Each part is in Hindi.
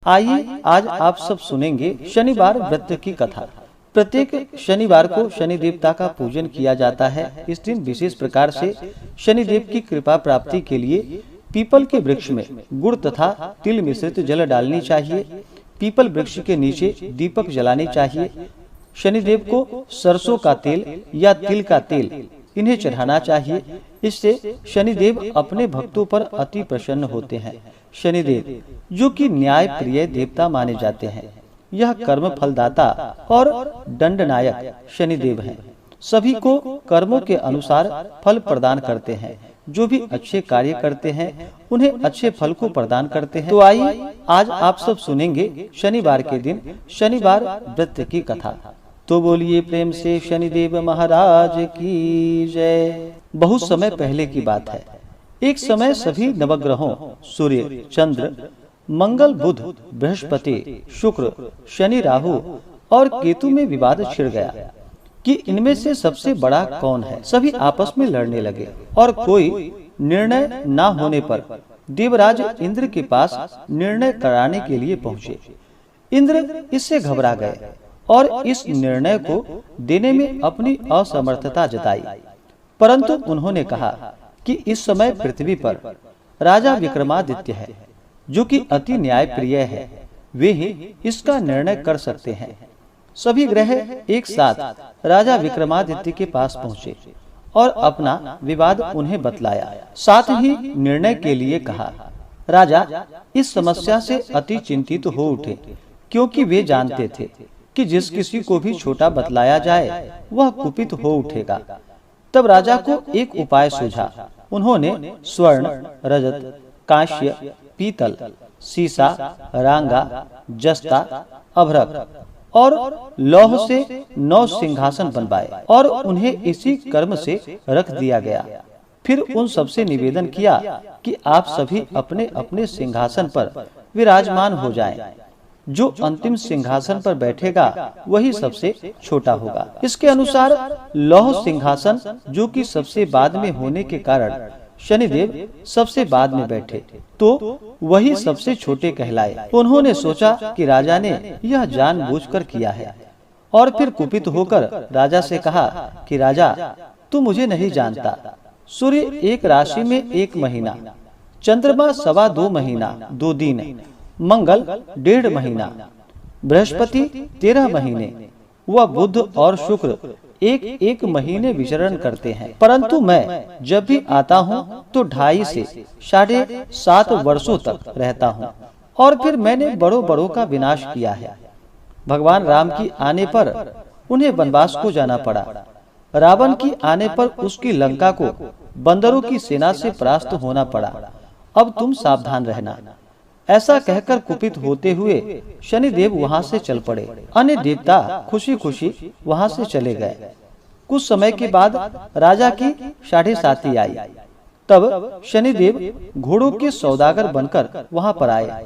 आइए आज आप सब सुनेंगे शनिवार व्रत की कथा। प्रत्येक शनिवार को शनि देवता का पूजन किया जाता है। इस दिन विशेष प्रकार से शनिदेव की कृपा प्राप्ति के लिए पीपल के वृक्ष में गुड़ तथा तिल मिश्रित जल डालनी चाहिए। पीपल वृक्ष के नीचे दीपक जलाने चाहिए। शनिदेव को सरसों का तेल या तिल का तेल इन्हें चढ़ाना चाहिए। इससे शनिदेव अपने भक्तों पर अति प्रसन्न होते हैं। शनिदेव जो कि न्याय प्रिय देवता माने जाते हैं, यह कर्म फलदाता और दंडनायक शनिदेव हैं। सभी को कर्मों के अनुसार फल प्रदान करते हैं। जो भी अच्छे कार्य करते हैं उन्हें अच्छे फल को प्रदान करते हैं। तो आइए आज आप सब सुनेंगे शनिवार के दिन शनिवार व्रत की कथा। तो बोलिए प्रेम से शनिदेव महाराज की जय। बहुत समय पहले की बात है। एक समय सभी नवग्रहों सूर्य, चंद्र, मंगल, बुध, बृहस्पति, शुक्र, शनि, राहु और केतु में विवाद छिड़ गया कि इनमें से सबसे बड़ा कौन है। सभी आपस में लड़ने लगे और कोई निर्णय न होने पर देवराज इंद्र के पास निर्णय कराने के लिए पहुंचे। इंद्र इससे घबरा गए और इस निर्णय को देने में अपनी असमर्थता जताई। परंतु उन्होंने कहा कि इस समय पृथ्वी पर राजा विक्रमादित्य है, जो कि अति न्याय प्रिय है। वे ही इसका निर्णय कर सकते हैं। सभी ग्रह एक साथ राजा विक्रमादित्य के पास पहुंचे और अपना विवाद उन्हें बतलाया। साथ ही निर्णय के लिए कहा। राजा इस समस्या से अति चिंतित हो उठे, क्योंकि वे जानते थे कि जिस किसी को भी छोटा बतलाया जाए वह कुपित हो उठेगा। तब राजा को एक उपाय सूझा। उन्होंने स्वर्ण, रजत, कांस्य, पीतल, सीसा, रांगा, जस्ता, अभ्रक और लौह से 9 सिंहासन बनवाए और उन्हें इसी कर्म से रख दिया गया। फिर उन सबसे निवेदन किया कि आप सभी अपने अपने सिंहासन पर विराजमान हो जाएं। जो अंतिम सिंहासन पर बैठेगा वही सबसे छोटा होगा। इसके अनुसार लौह सिंहासन, जो कि सबसे बाद में होने के कारण शनिदेव सबसे बाद में बैठे, तो वही सबसे छोटे कहलाए। उन्होंने सोचा कि राजा ने यह जानबूझकर किया है और फिर कुपित होकर राजा से कहा कि राजा तू मुझे नहीं जानता। सूर्य एक राशि में 1 महीना, चंद्रमा 2.25 महीना 2 दिन, मंगल 1.5 महीना, बृहस्पति 13 महीने व बुध और शुक्र एक महीने विचरण करते हैं। परंतु मैं जब भी आता हूँ तो 2.5 से 7.5 वर्षों तक रहता हूँ और फिर मैंने बड़ों का विनाश किया है। भगवान राम की आने पर उन्हें वनवास को जाना पड़ा। रावण की आने पर उसकी लंका को बंदरों की सेना से परास्त होना पड़ा। अब तुम सावधान रहना। ऐसा कहकर कुपित होते हुए शनिदेव वहां से चल पड़े। अन्य देवता खुशी खुशी वहां से चले गए। कुछ समय के बाद राजा की 7.5 आई। तब शनिदेव घोड़ों के सौदागर बनकर वहां पर आए।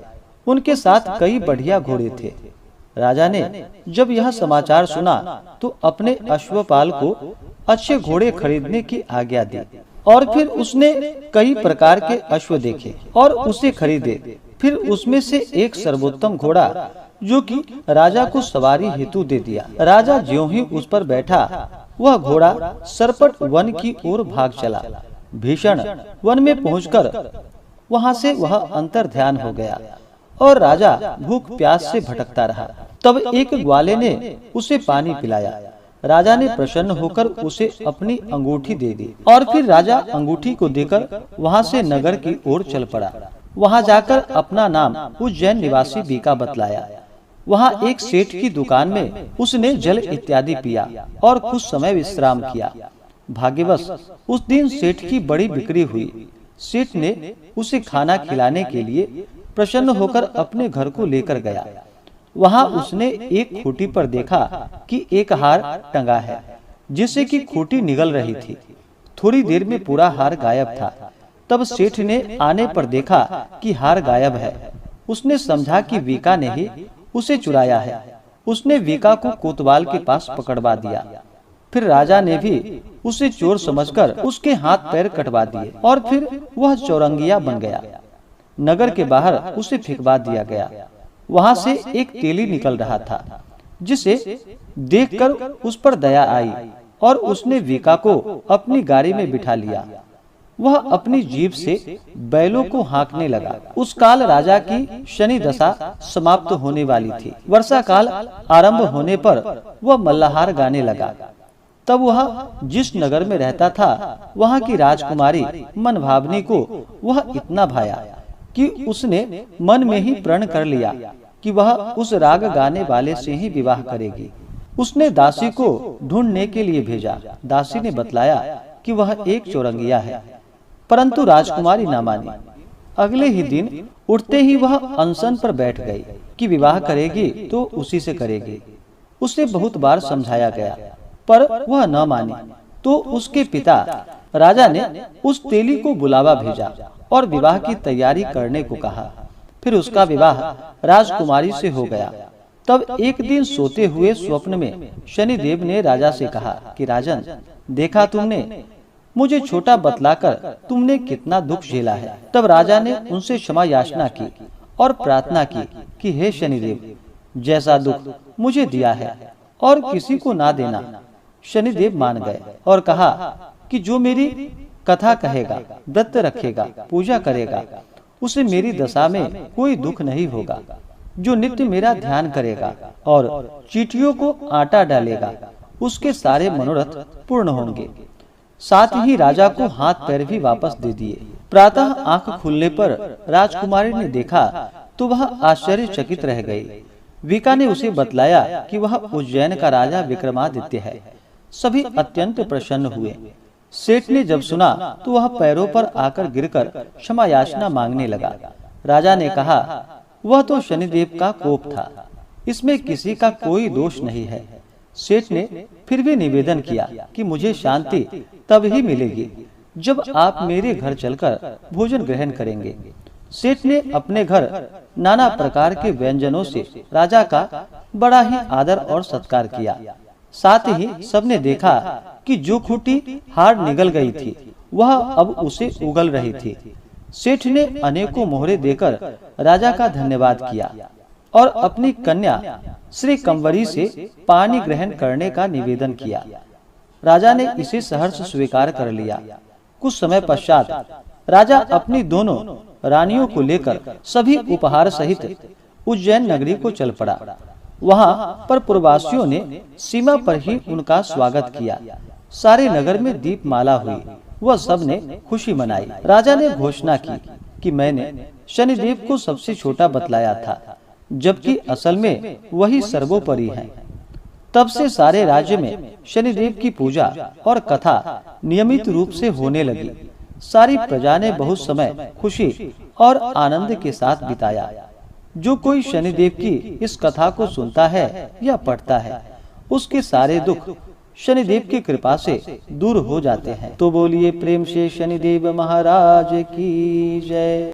उनके साथ कई बढ़िया घोड़े थे। राजा ने जब यह समाचार सुना तो अपने अश्वपाल को अच्छे घोड़े खरीदने की आज्ञा दी और फिर उसने कई प्रकार के अश्व देखे और उसे खरीदे। फिर उसमें से एक सर्वोत्तम घोड़ा, जो कि राजा को सवारी हेतु दे दिया। राजा ज्यों ही उस पर बैठा, वह घोड़ा सरपट वन की ओर भाग चला। भीषण वन में पहुंचकर वहां से वह अंतर ध्यान हो गया और राजा भूख प्यास से भटकता रहा। तब एक ग्वाले ने उसे पानी पिलाया। राजा ने प्रसन्न होकर उसे अपनी अंगूठी दे दी और फिर राजा अंगूठी को देकर वहां से नगर की ओर चल पड़ा। वहां जाकर अपना नाम उज्जैन निवासी बीका बतलाया। वहां एक सेठ की दुकान में उसने जल इत्यादि पिया और कुछ समय विश्राम किया। भाग्यवश उस दिन सेठ की बड़ी बिक्री हुई। सेठ ने उसे खाना खिलाने के लिए प्रसन्न होकर अपने घर को लेकर गया। वहां उसने एक खूंटी पर देखा कि एक हार टंगा है, जिससे कि खूंटी निगल रही थी। थोड़ी देर में पूरा हार गायब था। तब सेठ ने आने पर देखा कि हार गायब है। उसने समझा कि वीका ने ही उसे चुराया है। उसने वीका को कोतवाल के पास पकड़वा दिया। फिर राजा ने भी उसे चोर समझकर उसके हाथ पैर कटवा दिए और फिर वह चौरंगिया बन गया। नगर के बाहर उसे फेंकवा दिया गया। वहां से एक तेली निकल रहा था, जिसे देखकर उस पर दया आई और उसने वीका को अपनी गाड़ी में बिठा लिया। वह अपनी जीभ से बैलों को हाँकने लगा। उस काल राजा की शनि दशा समाप्त होने वाली थी। वर्षा काल आरंभ होने पर वह मल्लाहार गाने लगा। तब वह जिस नगर में रहता था, वहाँ की राजकुमारी मनभावनी को वह इतना भाया कि उसने मन में ही प्रण कर लिया कि वह उस राग गाने वाले से ही विवाह करेगी। उसने दासी को ढूंढने के लिए भेजा। दासी ने बतलाया कि वह एक चौरंगिया है, परंतु राजकुमारी न मानी। अगले ही दिन उठते ही वह अनशन पर बैठ गई कि विवाह करेगी तो उसी से करेगी। उसे बहुत बार समझाया गया, पर वह न मानी। तो उसके पिता राजा ने उस तेली को बुलावा भेजा और विवाह की तैयारी करने को कहा। फिर उसका विवाह राजकुमारी से हो गया। तब एक दिन सोते हुए स्वप्न में शनिदेव ने राजा से कहा कि राजन, देखा तुमने, मुझे छोटा बतलाकर तुमने कितना दुख झेला है। तब राजा ने उनसे क्षमा याचना की और प्रार्थना की कि हे शनिदेव, जैसा दुख मुझे दिया है और किसी को ना देना। शनिदेव मान गए और कहा कि जो मेरी कथा कहेगा, व्रत रखेगा, पूजा करेगा, उसे मेरी दशा में कोई दुख नहीं होगा। जो नित्य मेरा ध्यान करेगा और चींटियों को आटा डालेगा, उसके सारे मनोरथ पूर्ण होंगे। साथ ही राजा को हाथ पैर भी वापस दे दिए। प्रातः आंख खुलने पर राजकुमारी ने देखा तो वह आश्चर्यचकित रह गई। वीका ने उसे बतलाया कि वह उज्जैन का राजा विक्रमादित्य है। सभी अत्यंत प्रसन्न हुए। सेठ ने जब सुना तो वह पैरों पर आकर गिरकर क्षमा याचना मांगने लगा। राजा ने कहा, वह तो शनिदेव का कोप था, इसमें किसी का कोई दोष नहीं है। सेठ ने फिर भी निवेदन किया कि मुझे शांति तब ही मिलेगी जब आप मेरे घर चलकर भोजन ग्रहण करेंगे। सेठ ने अपने घर नाना प्रकार के व्यंजनों से राजा का बड़ा ही आदर और सत्कार किया। साथ ही सबने देखा कि जो खूंटी हार निगल गई थी, वह अब उसे उगल रही थी। सेठ ने अनेकों मोहरे देकर राजा का धन्यवाद किया और अपनी कन्या श्री कंवरी से पानी ग्रहण करने का निवेदन किया। राजा ने इसे सहर्ष स्वीकार कर लिया। कुछ समय पश्चात राजा अपनी दोनों रानियों को लेकर सभी उपहार सहित उज्जैन नगरी को चल पड़ा। वहाँ पर पुरवासियों ने सीमा पर ही उनका स्वागत किया। सारे नगर में दीपमाला हुई। वह सब ने खुशी मनाई। राजा ने घोषणा की कि मैंने शनिदेव को सबसे छोटा बतलाया था, जबकि असल में वही सर्वोपरि है। तब से सारे राज्य में शनिदेव की पूजा और कथा नियमित रूप से होने लगी। सारी प्रजा ने बहुत समय खुशी और आनंद के साथ बिताया। जो कोई शनिदेव की इस कथा को सुनता है या पढ़ता है, उसके सारे दुख शनिदेव की कृपा से दूर हो जाते हैं। तो बोलिए प्रेम से शनिदेव महाराज की जय।